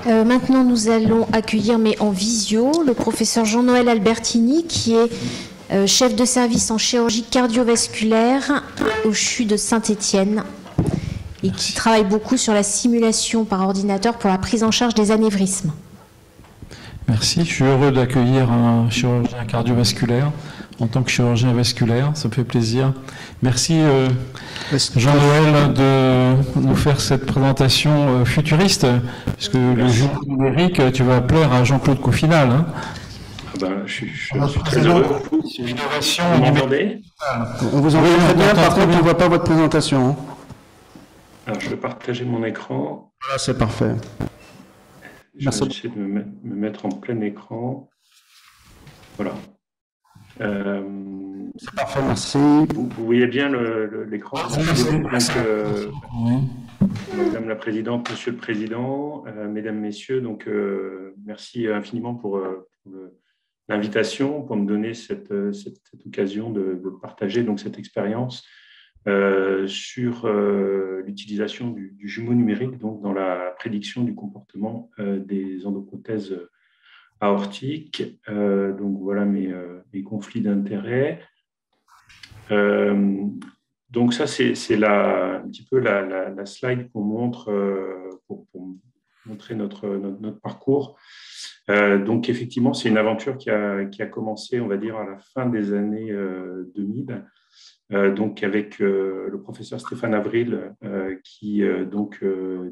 Maintenant, nous allons accueillir, mais en visio, le professeur Jean-Noël Albertini, qui est chef de service en chirurgie cardiovasculaire au CHU de Saint-Étienne et qui travaille beaucoup sur la simulation par ordinateur pour la prise en charge des anévrismes. Merci, je suis heureux d'accueillir un chirurgien cardiovasculaire en tant que chirurgien vasculaire, ça me fait plaisir. Merci Jean-Noël de nous faire cette présentation futuriste, puisque le jeu numérique, tu vas plaire à Jean-Claude Coffinal. Hein. Je suis très heureux. C'est une innovation. Vous m'entendez ? On vous entend très bien, par contre on ne voit pas votre présentation. Alors je vais partager mon écran. Voilà, c'est parfait. Je vais essayer de me mettre en plein écran. Voilà. C'est parfait, merci. Vous voyez bien l'écran. Madame la Présidente, Monsieur le Président, Mesdames, Messieurs, merci infiniment pour l'invitation, pour me donner cette occasion de partager cette expérience sur l'utilisation du jumeau numérique dans la prédiction du comportement des endoprothèses aortiques. Voilà mes conflits d'intérêts. Donc ça, c'est un petit peu la slide qu'on montre pour montrer notre parcours. Donc effectivement, c'est une aventure qui a commencé, on va dire, à la fin des années 2000. Donc avec le professeur Stéphane Avril qui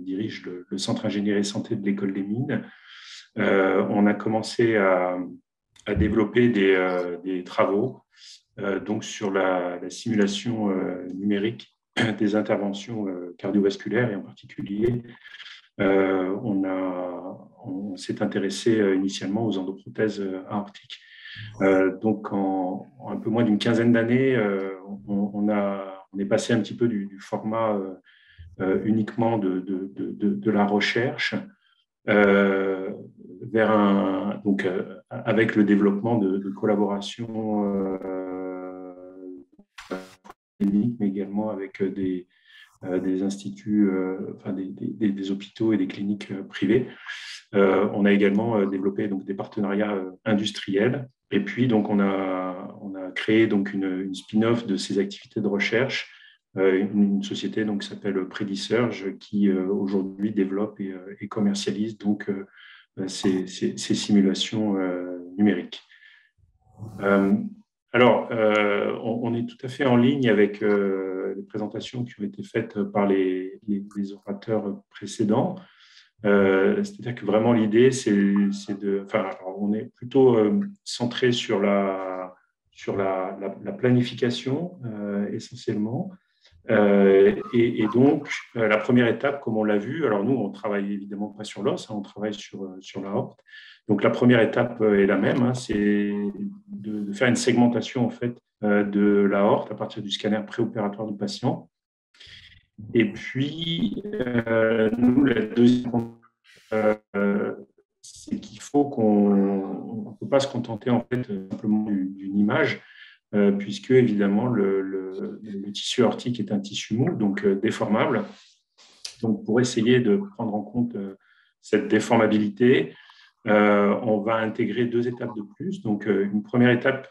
dirige le Centre Ingénierie et Santé de l'École des Mines. On a commencé à développer des travaux sur la simulation numérique des interventions cardiovasculaires et en particulier on s'est intéressé initialement aux endoprothèses aortiques. Donc en un peu moins d'une quinzaine d'années, on est passé un petit peu du format uniquement de la recherche vers avec le développement de collaborations cliniques, mais également avec des instituts, des hôpitaux et des cliniques privées. On a également développé des partenariats industriels. Et puis, on a créé une spin-off de ces activités de recherche, une société qui s'appelle Predisurge, qui aujourd'hui développe et commercialise ces simulations numériques. On est tout à fait en ligne avec les présentations qui ont été faites par les orateurs précédents. C'est-à-dire que vraiment l'idée, on est plutôt centré sur la planification essentiellement. Et donc, la première étape, comme on l'a vu, alors nous, on travaille évidemment pas sur l'os, on travaille sur l'aorte. Donc, la première étape est la même, c'est de faire une segmentation en fait de l'aorte à partir du scanner préopératoire du patient. Et puis, nous, la deuxième, c'est qu'il faut qu'on ne peut pas se contenter en fait simplement d'une image, puisque évidemment le tissu aortique est un tissu mou, donc déformable. Donc, pour essayer de prendre en compte cette déformabilité, on va intégrer deux étapes de plus. Donc, une première étape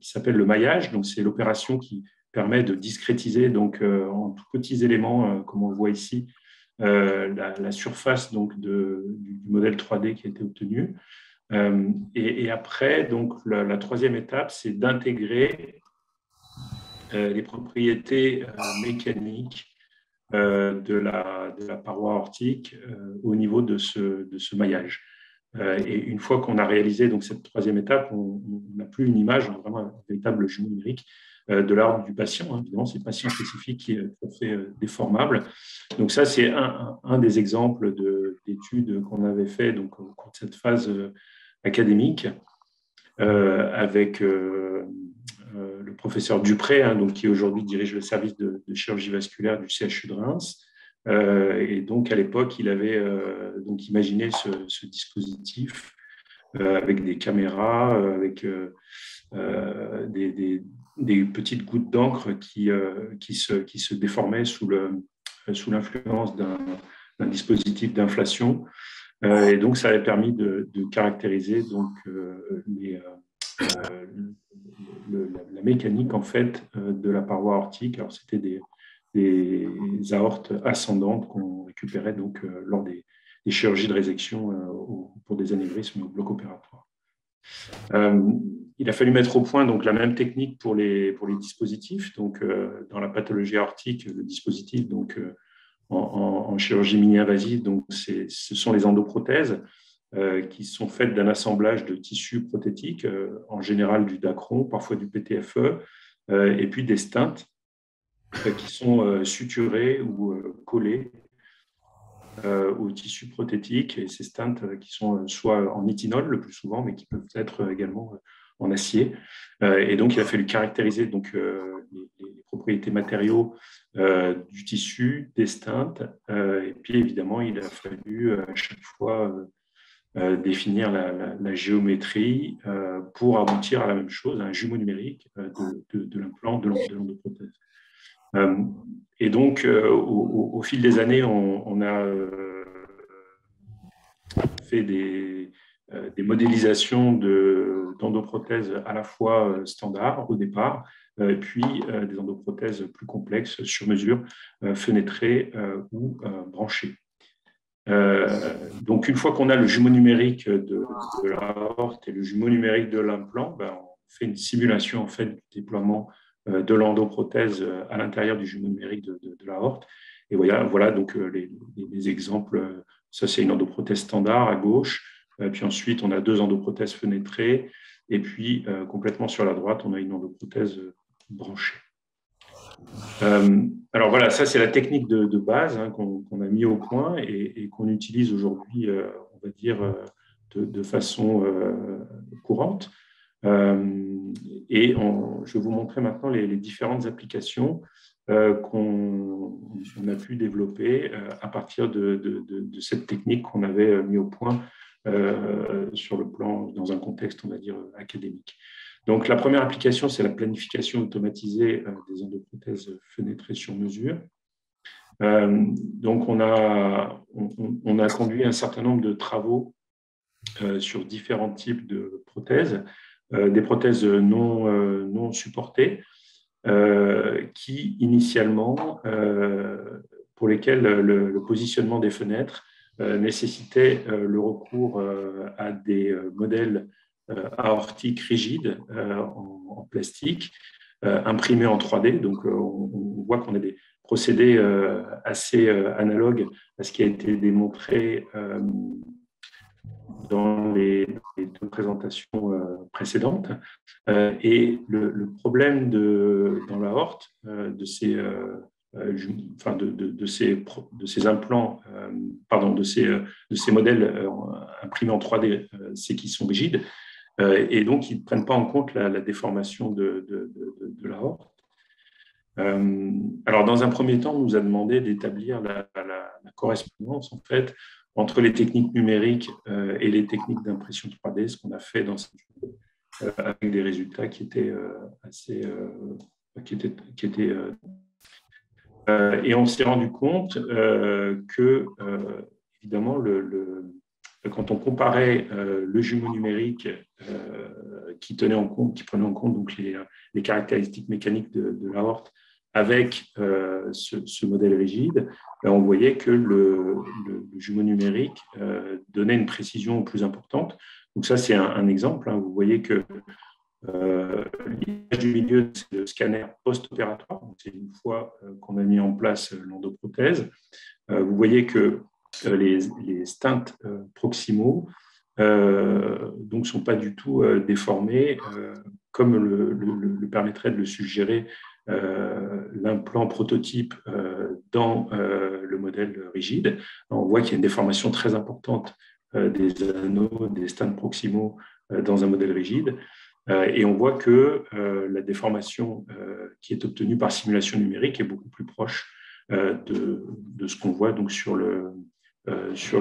qui s'appelle le maillage. Donc, c'est l'opération qui permet de discrétiser en tout petits éléments, comme on le voit ici, la surface du modèle 3D qui a été obtenu. Et après, la troisième étape, c'est d'intégrer les propriétés mécaniques de la paroi aortique au niveau de ce maillage. Et une fois qu'on a réalisé cette troisième étape, on n'a plus une image, on a vraiment un véritable jumeau numérique de l'aorte du patient. Évidemment, c'est le patient spécifique qui est tout à fait déformable. Donc ça, c'est un des exemples d'études qu'on avait fait au cours de cette phase académique avec le professeur Dupré, qui aujourd'hui dirige le service de chirurgie vasculaire du CHU de Reims. Et donc, à l'époque, il avait imaginé ce dispositif avec des caméras, avec des petites gouttes d'encre qui se déformaient sous l'influence d'un dispositif d'inflation. Et donc, ça avait permis de caractériser donc, la mécanique en fait de la paroi aortique. Alors, c'était des aortes ascendantes qu'on récupérait donc lors des chirurgies de résection pour des anévrismes au bloc opératoire. Il a fallu mettre au point donc la même technique pour les dispositifs. Donc, dans la pathologie aortique, le dispositif donc en chirurgie mini-invasive, donc ce sont les endoprothèses qui sont faites d'un assemblage de tissus prothétiques, en général du dacron, parfois du PTFE, et puis des stents qui sont suturés ou collés aux tissus prothétiques, et ces stents qui sont soit en nitinol le plus souvent, mais qui peuvent être également en acier. Et donc, il a fallu caractériser donc, les propriétés matériaux du tissu, des stents, et puis évidemment, il a fallu à chaque fois définir la géométrie pour aboutir à la même chose, à un jumeau numérique de l'implant, de l'endoprothèse. Et donc, au fil des années, on a fait des modélisations d'endoprothèses à la fois standards au départ, puis des endoprothèses plus complexes sur mesure, fenêtrées ou branchées. Donc, une fois qu'on a le jumeau numérique de l'aorte et le jumeau numérique de l'implant, on fait une simulation en fait, du déploiement de l'endoprothèse à l'intérieur du jumeau numérique de l'aorte. Et voilà donc les exemples. Ça, c'est une endoprothèse standard à gauche. Puis ensuite, on a 2 endoprothèses fenêtrées. Et puis, complètement sur la droite, on a une endoprothèse branchée. Alors voilà, ça, c'est la technique de base qu'on a mis au point et qu'on utilise aujourd'hui, on va dire, de façon courante. Et je vais vous montrer maintenant les différentes applications qu'on a pu développer à partir de cette technique qu'on avait mis au point sur le plan, dans un contexte, on va dire, académique. Donc, la première application, c'est la planification automatisée des endoprothèses fenêtrées sur mesure. Donc, on a conduit un certain nombre de travaux sur différents types de prothèses, des prothèses non supportées, qui initialement, pour lesquelles le positionnement des fenêtres nécessitait le recours à des modèles aortiques rigides en plastique, imprimés en 3D. Donc, on voit qu'on a des procédés assez analogues à ce qui a été démontré dans les 2 présentations précédentes. Et le problème dans l'aorte de ces implants, de ces modèles imprimés en 3D, c'est qu'ils sont rigides et donc ils ne prennent pas en compte la déformation de l'aorte. Alors, dans un premier temps, on nous a demandé d'établir la correspondance en fait entre les techniques numériques et les techniques d'impression 3D, ce qu'on a fait dans cette étude, avec des résultats qui étaient assez et on s'est rendu compte que, évidemment, quand on comparait le jumeau numérique qui prenait en compte donc les caractéristiques mécaniques de l'aorte avec ce modèle rigide, on voyait que le jumeau numérique donnait une précision plus importante. Donc ça, c'est un exemple. Vous voyez que l'image du milieu, c'est le scanner post-opératoire. C'est une fois qu'on a mis en place l'endoprothèse. Vous voyez que les stents proximaux donc ne sont pas du tout déformés comme le permettrait de le suggérer l'implant prototype dans le modèle rigide. On voit qu'il y a une déformation très importante des anneaux, des stents proximaux dans un modèle rigide. Et on voit que la déformation qui est obtenue par simulation numérique est beaucoup plus proche de ce qu'on voit donc sur le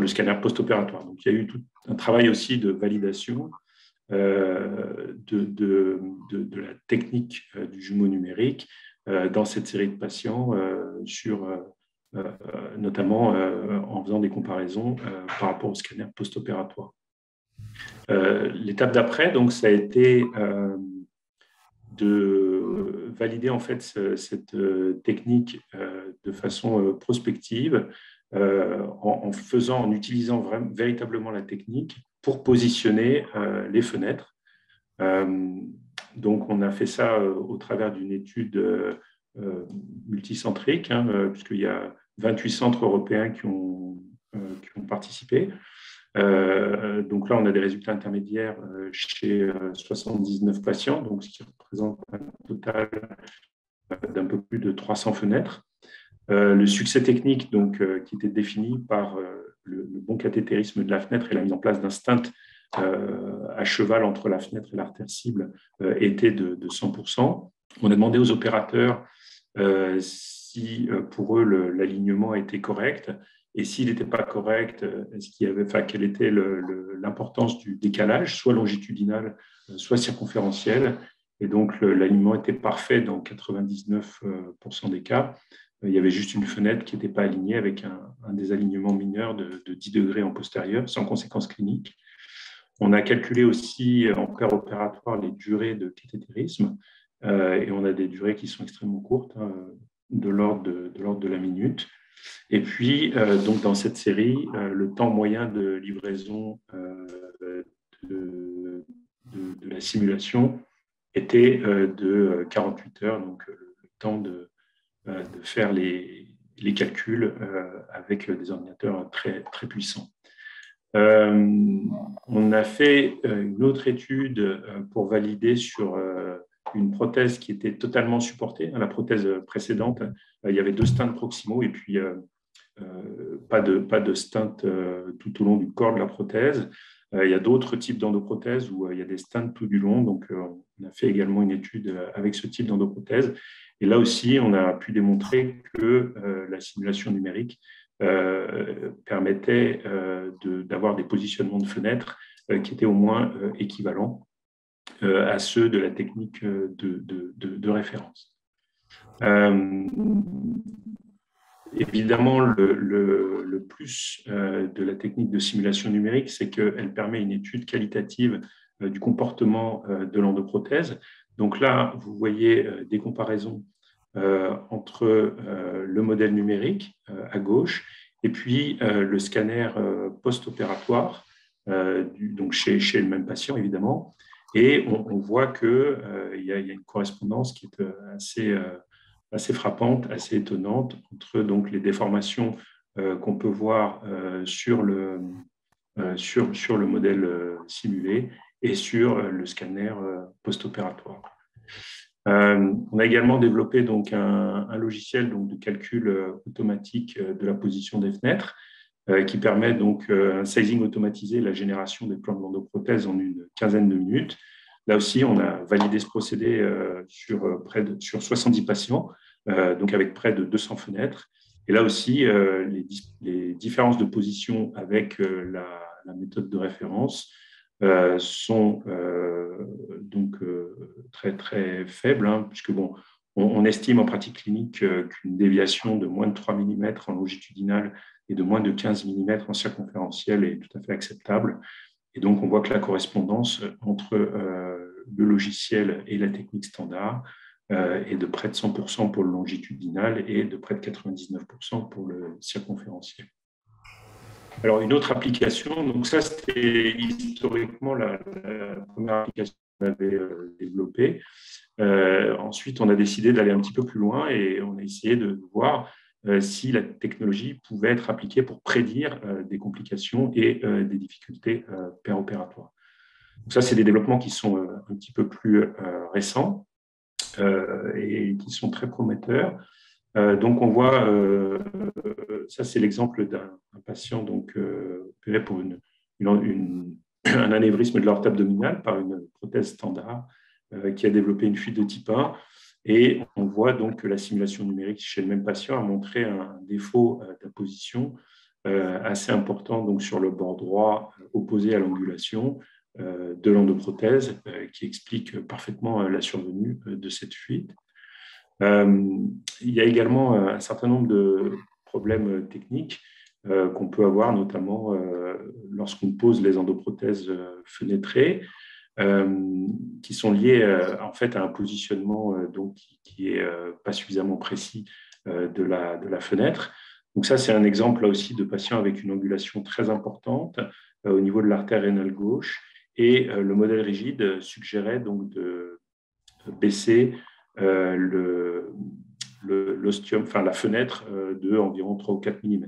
scanner post-opératoire. Donc, il y a eu tout un travail aussi de validation de la technique du jumeau numérique dans cette série de patients sur notamment en faisant des comparaisons par rapport au scanner post-opératoire. L'étape d'après, donc, ça a été de valider en fait cette technique de façon prospective en utilisant véritablement la technique pour positionner les fenêtres. Donc, on a fait ça au travers d'une étude multicentrique, puisqu'il y a 28 centres européens qui ont participé. Donc là, on a des résultats intermédiaires chez 79 patients, donc ce qui représente un total d'un peu plus de 300 fenêtres. Le succès technique, donc, qui était défini par le bon cathétérisme de la fenêtre et la mise en place d'un stent à cheval entre la fenêtre et l'artère cible, était de 100%. On a demandé aux opérateurs si pour eux l'alignement était correct. Et s'il n'était pas correct, quelle était l'importance du décalage, soit longitudinal, soit circonférentiel. Et donc, l'alignement était parfait dans 99% des cas. Il y avait juste une fenêtre qui n'était pas alignée avec un désalignement mineur de 10 degrés en postérieur, sans conséquence clinique. On a calculé aussi en préopératoire les durées de cathétérisme. Et on a des durées qui sont extrêmement courtes, de l'ordre de la minute. Et puis, donc dans cette série, le temps moyen de livraison de la simulation était de 48 heures, donc le temps de faire les calculs avec des ordinateurs très, très puissants. On a fait une autre étude pour valider sur une prothèse qui était totalement supportée. La prothèse précédente, il y avait 2 stents proximaux et puis pas de stent tout au long du corps de la prothèse. Il y a d'autres types d'endoprothèses où il y a des stents tout du long. Donc, on a fait également une étude avec ce type d'endoprothèse. Et là aussi, on a pu démontrer que la simulation numérique permettait d'avoir des positionnements de fenêtres qui étaient au moins équivalents à ceux de la technique de référence. Évidemment, le plus de la technique de simulation numérique, c'est qu'elle permet une étude qualitative du comportement de l'endoprothèse. Donc là, vous voyez des comparaisons entre le modèle numérique à gauche et puis le scanner post-opératoire, donc chez le même patient, évidemment. Et on voit qu'il y a une correspondance qui est assez frappante, assez étonnante entre donc, les déformations qu'on peut voir sur le modèle simulé et sur le scanner post-opératoire. On a également développé donc, un logiciel donc, de calcul automatique de la position des fenêtres qui permet donc un sizing automatisé, la génération des plans de l'endoprothèse en une quinzaine de minutes. Là aussi, on a validé ce procédé sur 70 patients, donc avec près de 200 fenêtres. Et là aussi, les différences de position avec la méthode de référence sont donc très, très faibles, puisque bon, on estime en pratique clinique qu'une déviation de moins de 3 mm en longitudinal et de moins de 15 mm en circonférentiel est tout à fait acceptable. Et donc, on voit que la correspondance entre le logiciel et la technique standard est de près de 100% pour le longitudinal et de près de 99% pour le circonférentiel. Alors, une autre application, donc ça, c'était historiquement la première application qu'on avait développée. Ensuite, on a décidé d'aller un petit peu plus loin et on a essayé de voir si la technologie pouvait être appliquée pour prédire des complications et des difficultés péropératoires. Donc ça, c'est des développements qui sont un petit peu plus récents et qui sont très prometteurs. Donc, on voit, ça c'est l'exemple d'un patient donc, opéré pour un anévrisme de l'aorte abdominale par une prothèse standard qui a développé une fuite de type 1. Et on voit donc que la simulation numérique chez le même patient a montré un défaut d'apposition assez important donc, sur le bord droit opposé à l'angulation de l'endoprothèse qui explique parfaitement la survenue de cette fuite. Il y a également un certain nombre de problèmes techniques qu'on peut avoir, notamment lorsqu'on pose les endoprothèses fenêtrées, qui sont liées en fait à un positionnement donc, qui est pas suffisamment précis de la fenêtre. Donc ça, c'est un exemple là aussi de patient avec une angulation très importante au niveau de l'artère rénale gauche, et le modèle rigide suggérait donc de baisser l'ostium, enfin la fenêtre de environ 3 ou 4 mm.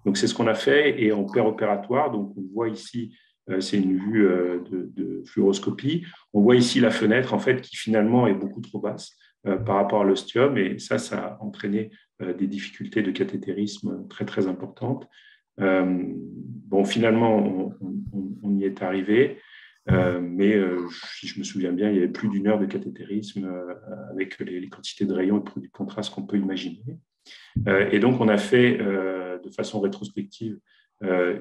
Donc c'est ce qu'on a fait, et en péropératoire, donc on voit ici, c'est une vue de fluoroscopie, on voit ici la fenêtre en fait qui finalement est beaucoup trop basse par rapport à l'ostium, et ça a entraîné des difficultés de cathétérisme très très importantes. Bon, finalement on y est arrivé. Mais si je me souviens bien, il y avait plus d'1 heure de cathétérisme avec les quantités de rayons et de produits de contraste qu'on peut imaginer. Et donc, on a fait de façon rétrospective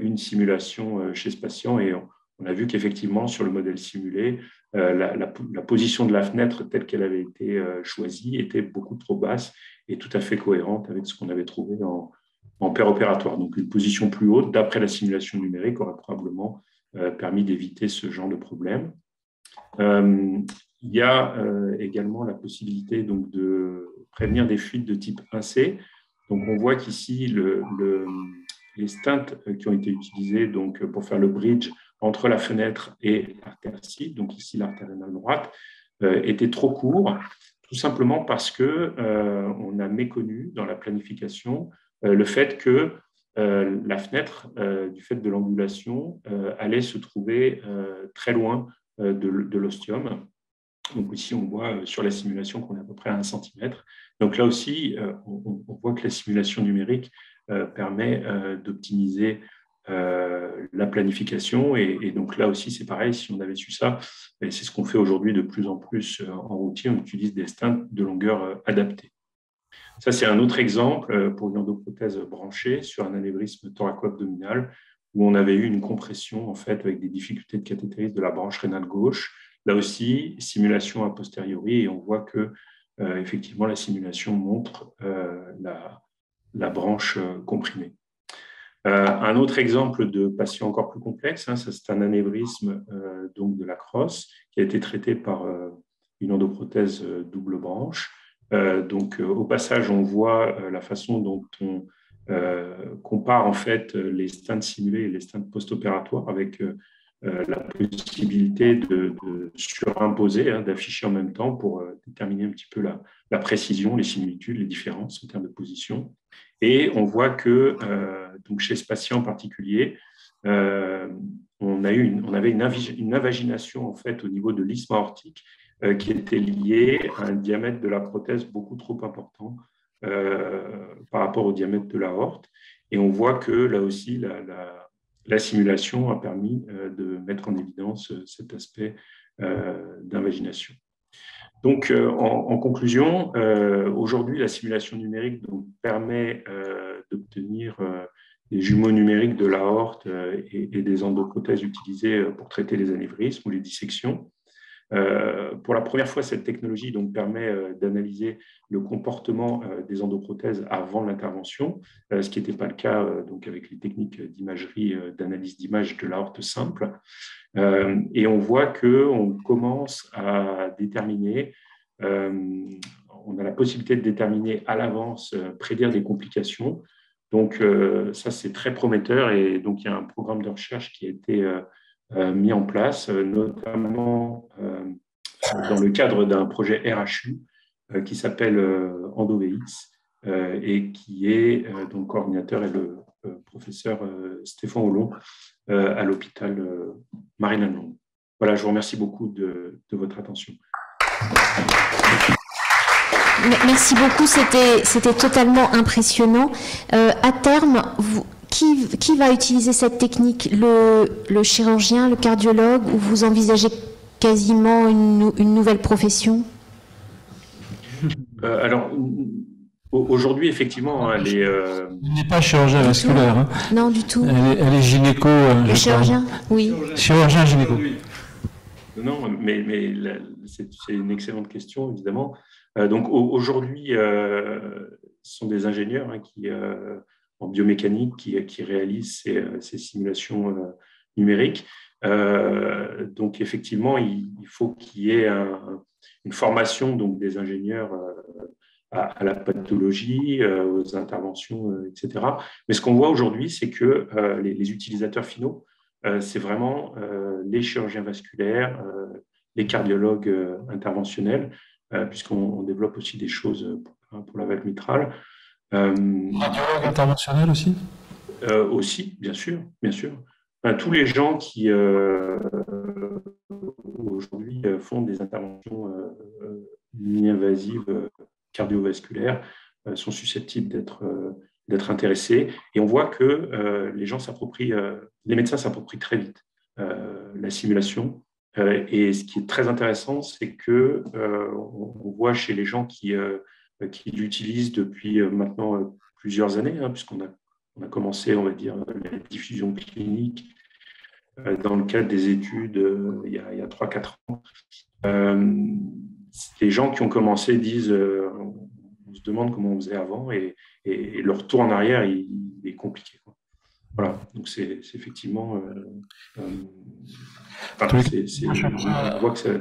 une simulation chez ce patient, et on a vu qu'effectivement, sur le modèle simulé, la position de la fenêtre telle qu'elle avait été choisie était beaucoup trop basse et tout à fait cohérente avec ce qu'on avait trouvé en péropératoire. Donc, une position plus haute, d'après la simulation numérique, aurait probablement permis d'éviter ce genre de problème. Il y a également la possibilité donc, de prévenir des fuites de type 1C. Donc, on voit qu'ici, les stents qui ont été utilisés donc, pour faire le bridge entre la fenêtre et l'artère cible, donc ici l'artère rénale droite, étaient trop courts, tout simplement parce qu'on a méconnu dans la planification le fait que la fenêtre, du fait de l'angulation, allait se trouver très loin de l'ostium. Donc ici, on voit sur la simulation qu'on est à peu près à 1 cm. Donc là aussi, on voit que la simulation numérique permet d'optimiser la planification. Et donc là aussi, c'est pareil, si on avait su ça, et c'est ce qu'on fait aujourd'hui de plus en plus en routier, on utilise des stents de longueur adaptée. Ça, c'est un autre exemple pour une endoprothèse branchée sur un anévrisme thoraco-abdominal où on avait eu une compression en fait, avec des difficultés de cathétérisme de la branche rénale gauche. Là aussi, simulation a posteriori, et on voit que effectivement, la simulation montre la branche comprimée. Un autre exemple de patient encore plus complexe, c'est un anévrisme donc de la crosse qui a été traité par une endoprothèse double branche. Donc, au passage, on voit la façon dont on compare en fait les stents simulés et les stents post-opératoires avec la possibilité de surimposer, d'afficher en même temps pour déterminer un petit peu la précision, les similitudes, les différences en termes de position. Et on voit que donc chez ce patient en particulier, on avait une invagination en fait au niveau de l'isthme aortique qui était lié à un diamètre de la prothèse beaucoup trop important par rapport au diamètre de l'aorte. Et on voit que là aussi, la simulation a permis de mettre en évidence cet aspect d'invagination. Donc, en conclusion, aujourd'hui, la simulation numérique donc, permet d'obtenir des jumeaux numériques de l'aorte et des endoprothèses utilisées pour traiter les anévrismes ou les dissections. Pour la première fois, cette technologie donc, permet d'analyser le comportement des endoprothèses avant l'intervention, ce qui n'était pas le cas donc, avec les techniques d'imagerie, d'analyse d'image de l'aorte simple. Et on voit qu'on commence à déterminer, on a la possibilité de déterminer à l'avance, prédire des complications. Donc, ça, c'est très prometteur. Et donc, il y a un programme de recherche qui a été mis en place, notamment dans le cadre d'un projet RHU qui s'appelle EndoVX et qui est donc coordinateur et le professeur Stéphane Hollon à l'hôpital Marine-Lambon. Voilà, je vous remercie beaucoup de votre attention. Merci beaucoup, c'était totalement impressionnant. À terme, qui va utiliser cette technique, le chirurgien, le cardiologue, ou vous envisagez quasiment une nouvelle profession? Alors, aujourd'hui, effectivement, elle est... Elle n'est pas chirurgien vasculaire. Hein. Non, du tout. Elle est gynéco. Le chirurgien, oui. Chirurgien gynéco. Non, mais c'est une excellente question, évidemment. Donc, aujourd'hui, ce sont des ingénieurs qui en biomécanique qui réalisent ces simulations numériques. Donc, effectivement, il faut qu'il y ait une formation donc, des ingénieurs à la pathologie, aux interventions, etc. Mais ce qu'on voit aujourd'hui, c'est que les utilisateurs finaux, c'est vraiment les chirurgiens vasculaires, les cardiologues interventionnels, puisqu'on développe aussi des choses pour la valve mitrale. Cardiologue interventionnel aussi ? Aussi, bien sûr, bien sûr. Tous les gens qui aujourd'hui font des interventions mini-invasives cardiovasculaires sont susceptibles d'être intéressés. Et on voit que les médecins s'approprient très vite la simulation. Et ce qui est très intéressant, c'est que on voit chez les gens qui l'utilisent depuis maintenant plusieurs années, puisqu'on a commencé, on va dire, la diffusion clinique dans le cadre des études il y a 3-4 ans. Les gens qui ont commencé disent on se demande comment on faisait avant et le retour en arrière il est compliqué. Voilà, donc c'est effectivement. On voit que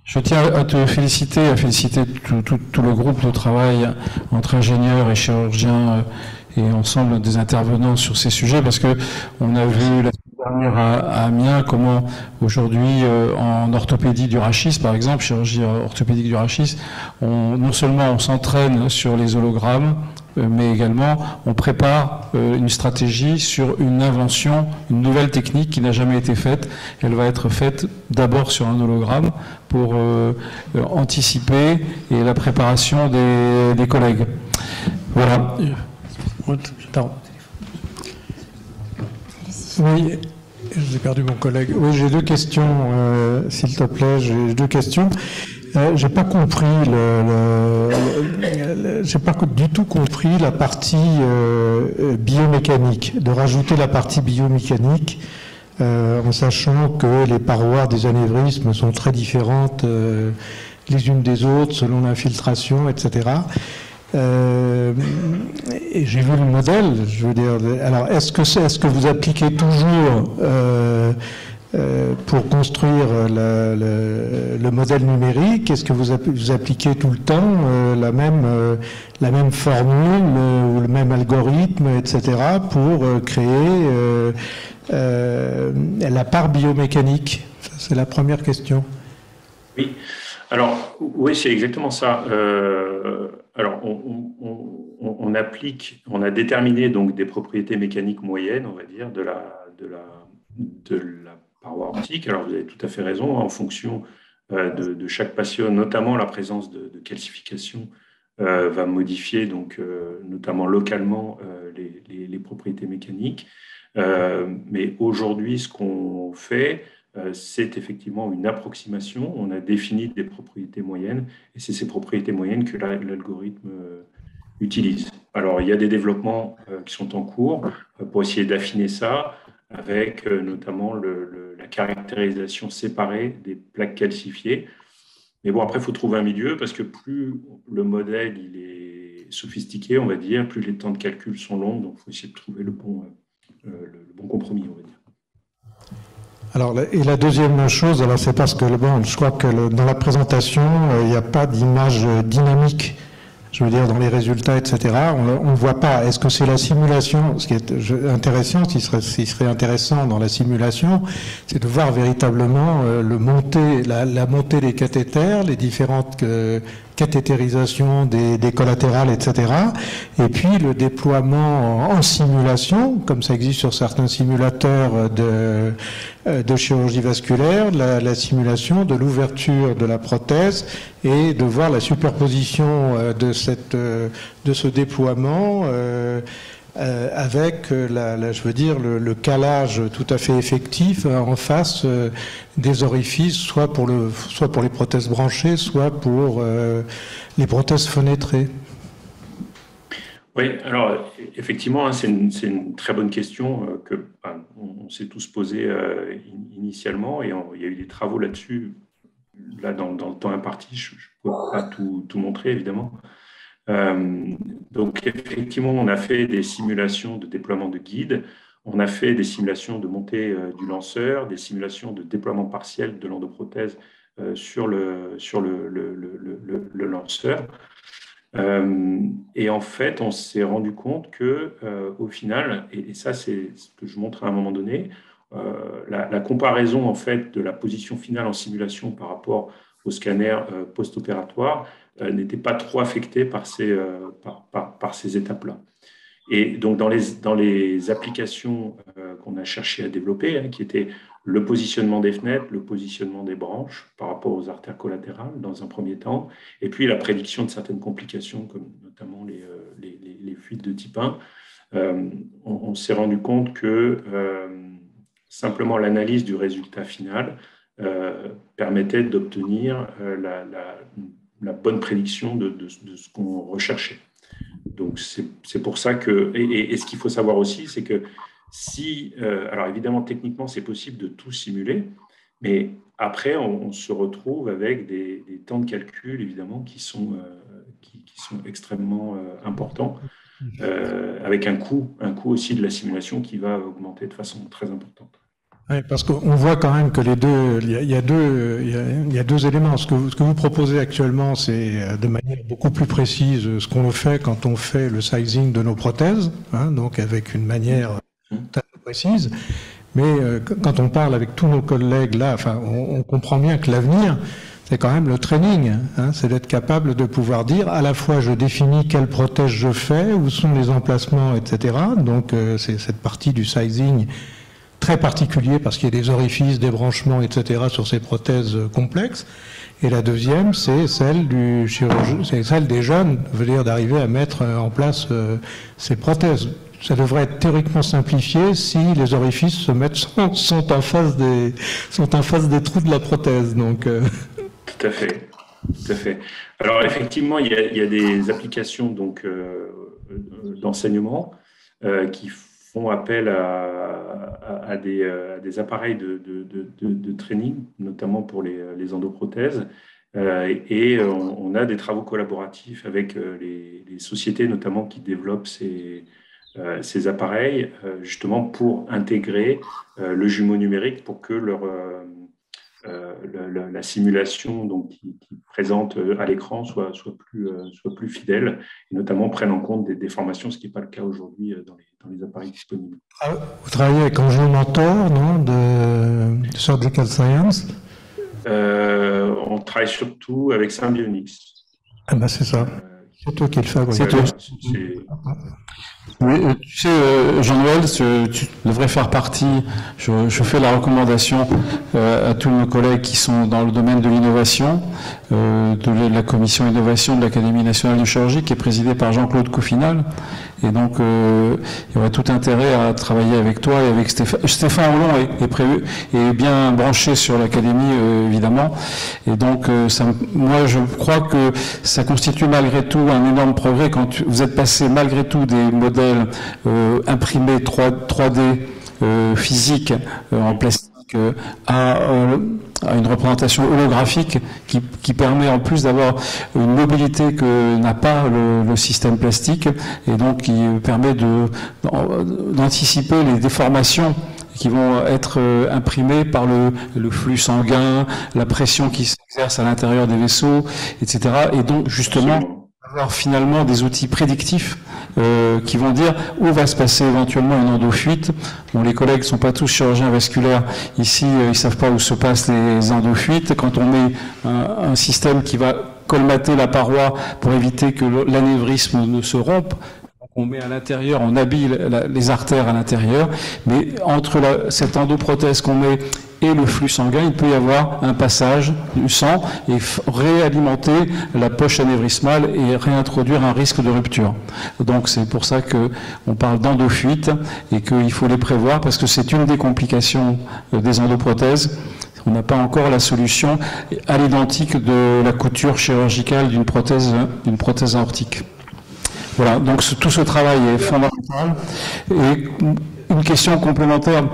Je tiens à te féliciter, à féliciter tout le groupe de travail entre ingénieurs et chirurgiens et ensemble des intervenants sur ces sujets, parce que on a vu la semaine dernière à Amiens comment aujourd'hui en orthopédie du rachis, par exemple, chirurgie orthopédique du rachis, non seulement on s'entraîne sur les hologrammes, mais également on prépare une stratégie sur une invention, une nouvelle technique qui n'a jamais été faite. Elle va être faite d'abord sur un hologramme pour anticiper et la préparation des collègues. Voilà. Oui, j'ai perdu mon collègue. Oui, j'ai deux questions, s'il te plaît. J'ai deux questions. J'ai pas compris j'ai pas du tout compris la partie biomécanique, de rajouter la partie biomécanique en sachant que les parois des anévrismes sont très différentes les unes des autres selon l'infiltration, etc. Et j'ai vu le modèle, je veux dire. Alors, est-ce que vous appliquez toujours pour construire le modèle numérique, est-ce que vous appliquez tout le temps la même formule ou le même algorithme, etc., pour créer la part biomécanique? C'est la première question. Oui, alors oui, c'est exactement ça. Alors, on a déterminé donc des propriétés mécaniques moyennes, on va dire, de la paroi optique. Alors, vous avez tout à fait raison, en fonction de chaque patient, notamment la présence de calcification va modifier, donc, notamment localement, les propriétés mécaniques. Mais aujourd'hui, ce qu'on fait, c'est effectivement une approximation. On a défini des propriétés moyennes et c'est ces propriétés moyennes que l'algorithme utilise. Alors, il y a des développements qui sont en cours pour essayer d'affiner ça, avec notamment la caractérisation séparée des plaques calcifiées. Mais bon, après, il faut trouver un milieu, parce que plus le modèle il est sophistiqué, on va dire, plus les temps de calcul sont longs, donc il faut essayer de trouver le bon compromis, on va dire. Alors, et la deuxième chose, alors c'est parce que je crois que dans la présentation, il n'y a pas d'image dynamique. Je veux dire, dans les résultats, etc., on ne voit pas. Est-ce que c'est la simulation? Ce qui est intéressant, ce qui serait intéressant dans la simulation, c'est de voir véritablement la montée des cathéters, les différentes cathétérisation des collatérales, etc. Et puis le déploiement en simulation, comme ça existe sur certains simulateurs de chirurgie vasculaire, la simulation de l'ouverture de la prothèse et de voir la superposition de ce déploiement avec je veux dire le calage tout à fait effectif en face des orifices, soit pour les prothèses branchées, soit pour les prothèses fenêtrées. Oui, alors effectivement, c'est une très bonne question que on s'est tous posée initialement, et il y a eu des travaux là-dessus. Là, dans le temps imparti, je ne peux pas tout montrer, évidemment. Donc, effectivement, on a fait des simulations de déploiement de guide, on a fait des simulations de montée du lanceur, des simulations de déploiement partiel de l'endoprothèse sur le lanceur. Et en fait, on s'est rendu compte que, au final, et ça c'est ce que je montre à un moment donné, la comparaison en fait de la position finale en simulation par rapport au scanner post-opératoire n'était pas trop affectée par ces étapes-là. Et donc dans les applications qu'on a cherché à développer, hein, qui étaient le positionnement des fenêtres, le positionnement des branches par rapport aux artères collatérales dans un premier temps, et puis la prédiction de certaines complications, comme notamment les fuites de type 1, on s'est rendu compte que simplement l'analyse du résultat final permettait d'obtenir la bonne prédiction de ce qu'on recherchait. Donc c'est pour ça que, et ce qu'il faut savoir aussi, c'est que si, alors évidemment techniquement c'est possible de tout simuler, mais après on se retrouve avec des temps de calcul évidemment qui sont extrêmement importants, avec un coût aussi de la simulation qui va augmenter de façon très importante. Oui, parce qu'on voit quand même que il y a deux éléments. Ce que vous proposez actuellement, c'est de manière beaucoup plus précise ce qu'on fait quand on fait le sizing de nos prothèses, hein, donc avec une manière très précise. Mais quand on parle avec tous nos collègues là, enfin, on comprend bien que l'avenir, c'est quand même le training, hein, c'est d'être capable de pouvoir dire à la fois je définis quelle prothèse je fais, où sont les emplacements, etc. Donc c'est cette partie du sizing très particulier parce qu'il y a des orifices, des branchements, etc. sur ces prothèses complexes. Et la deuxième, c'est celle du chirurgien, c'est celle des jeunes, veut dire d'arriver à mettre en place ces prothèses. Ça devrait être théoriquement simplifié si les orifices sont en face des trous de la prothèse. Donc, Tout à fait, tout à fait. Alors effectivement, il y a des applications donc d'enseignement qui font appel à des appareils de training, notamment pour les endoprothèses. Et on a des travaux collaboratifs avec les sociétés, notamment qui développent ces appareils, justement pour intégrer le jumeau numérique pour que la simulation donc, qui présente à l'écran soit plus fidèle et notamment prenne en compte des déformations, ce qui n'est pas le cas aujourd'hui dans les appareils disponibles. Vous travaillez avec Angelo Mentor, non, de Surgical Science? On travaille surtout avec Symbionics. Ah ben c'est ça. C'est toi qui le fabrique. C'est toi. Oui, tu sais, Jean-Noël, tu devrais faire partie, je fais la recommandation à tous nos collègues qui sont dans le domaine de l'innovation, de la commission innovation de l'Académie nationale de chirurgie qui est présidée par Jean-Claude Coffinal. Et donc, il y aurait tout intérêt à travailler avec toi et avec Stéphane. Stéphane Hollon est prévu, est bien branché sur l'Académie, évidemment. Et donc, moi, je crois que ça constitue malgré tout un énorme progrès quand vous êtes passé malgré tout des modèles imprimés 3D physiques en plastique à une représentation holographique qui permet en plus d'avoir une mobilité que n'a pas le système plastique et donc qui permet d'anticiper les déformations qui vont être imprimées par le flux sanguin, la pression qui s'exerce à l'intérieur des vaisseaux, etc. Et donc justement avoir finalement des outils prédictifs qui vont dire où va se passer éventuellement une endofuite. Bon, les collègues ne sont pas tous chirurgiens vasculaires. Ici, ils ne savent pas où se passent les endofuites. Quand on met un système qui va colmater la paroi pour éviter que l'anévrisme ne se rompe, on met à l'intérieur, on habille les artères à l'intérieur, mais entre cette endoprothèse qu'on met et le flux sanguin, il peut y avoir un passage du sang et réalimenter la poche anévrismale et réintroduire un risque de rupture. Donc c'est pour ça qu'on parle d'endofuite et qu'il faut les prévoir parce que c'est une des complications des endoprothèses. On n'a pas encore la solution à l'identique de la couture chirurgicale d'une prothèse aortique. Voilà, donc tout ce travail est fondamental. Et une question complémentaire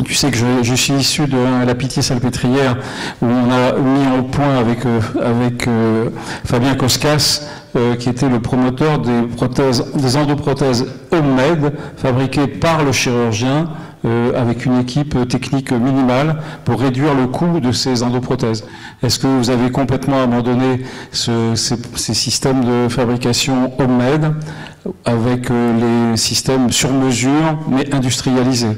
Tu sais que je suis issu de la Pitié-Salpêtrière, où on a mis au point avec Fabien Koskas, qui était le promoteur des endoprothèses homemade, fabriquées par le chirurgien, avec une équipe technique minimale pour réduire le coût de ces endoprothèses. Est-ce que vous avez complètement abandonné ces systèmes de fabrication homemade avec les systèmes sur mesure mais industrialisés?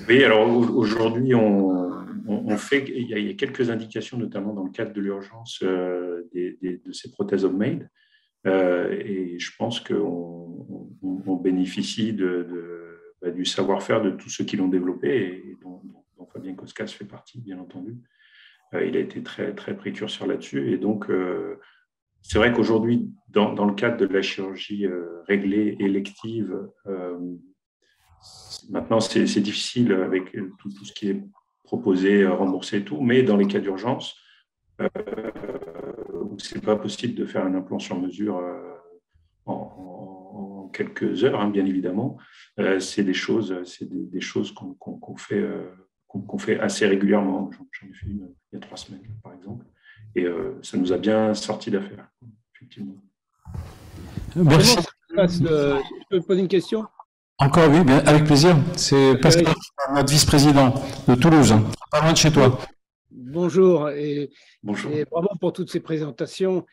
Oui, alors aujourd'hui, on fait, il y a quelques indications, notamment dans le cadre de l'urgence de ces prothèses homemade, et je pense qu'on bénéficie du savoir-faire de tous ceux qui l'ont développé, et dont Fabien Koskas fait partie, bien entendu. Il a été très, très précurseur là-dessus, et donc c'est vrai qu'aujourd'hui, dans le cadre de la chirurgie réglée, élective, maintenant, c'est difficile avec tout ce qui est proposé, remboursé et tout, mais dans les cas d'urgence, où ce n'est pas possible de faire un implant sur mesure en quelques heures, hein, bien évidemment, c'est des choses qu'on fait assez régulièrement. J'en ai fait une il y a 3 semaines, par exemple, et ça nous a bien sorti d'affaire, effectivement. Merci. Je peux poser une question? Encore oui, bien, avec plaisir. C'est Pascal, notre vice-président de Toulouse, pas loin de chez toi. Bonjour Bonjour. Et bravo pour toutes ces présentations, en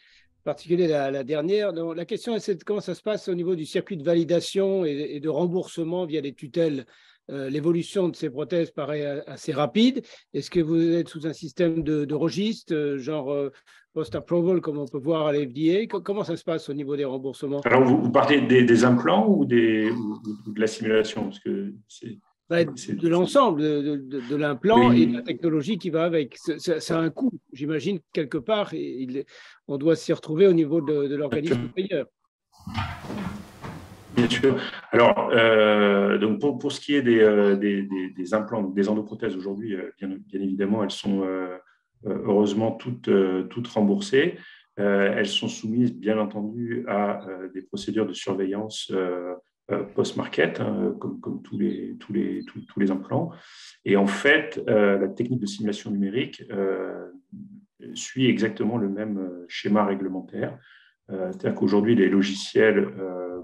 particulier la dernière. Donc, la question est comment ça se passe au niveau du circuit de validation et de remboursement via les tutelles. L'évolution de ces prothèses paraît assez rapide. Est-ce que vous êtes sous un système de registre, genre post-approval, comme on peut voir à la FDA? Comment ça se passe au niveau des remboursements? Alors, vous partez des implants ou de la simulation? Parce que de l'ensemble de l'implant oui. Et de la technologie qui va avec. Ça a un coût, j'imagine, quelque part. On doit s'y retrouver au niveau de l'organisme payeur. Bien sûr. Alors, donc pour ce qui est des implants, des endoprothèses aujourd'hui, bien évidemment, elles sont heureusement toutes remboursées. Elles sont soumises, bien entendu, à des procédures de surveillance post-market, hein, comme tous les implants. Et en fait, la technique de simulation numérique suit exactement le même schéma réglementaire. C'est-à-dire qu'aujourd'hui, les logiciels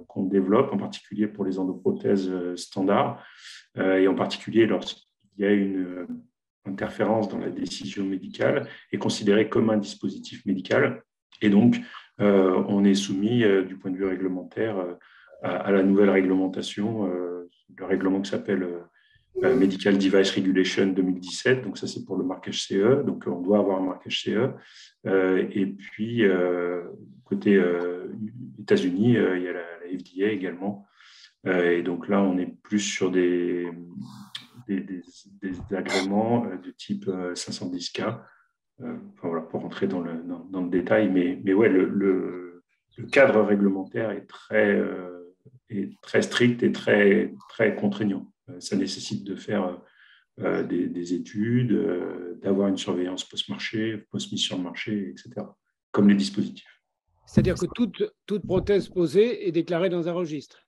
qu'on développe, en particulier pour les endoprothèses standards, et en particulier lorsqu'il y a une interférence dans la décision médicale, est considéré comme un dispositif médical. Et donc, on est soumis, du point de vue réglementaire, à la nouvelle réglementation, le règlement qui s'appelle Medical Device Regulation 2017. Donc, ça, c'est pour le marquage CE. Donc, on doit avoir un marquage CE. Et puis, côté États-Unis, il y a la FDA également. Et donc là, on est plus sur des agréments de type 510K. Voilà, pour rentrer dans le détail. Mais ouais, le cadre réglementaire est très strict et très, très contraignant. Ça nécessite de faire des études, d'avoir une surveillance post-marché, post-mise sur le marché, etc., comme les dispositifs. C'est-à-dire que toute prothèse posée est déclarée dans un registre?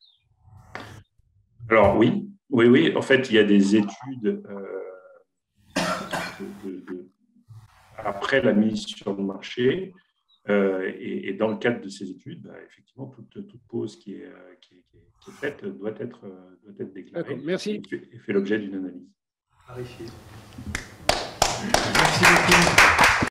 Alors oui. En fait, il y a des études après la mise sur le marché, et dans le cadre de ces études, effectivement, toute pause qui est faite doit être déclarée. Merci. Et fait l'objet d'une analyse. Merci beaucoup.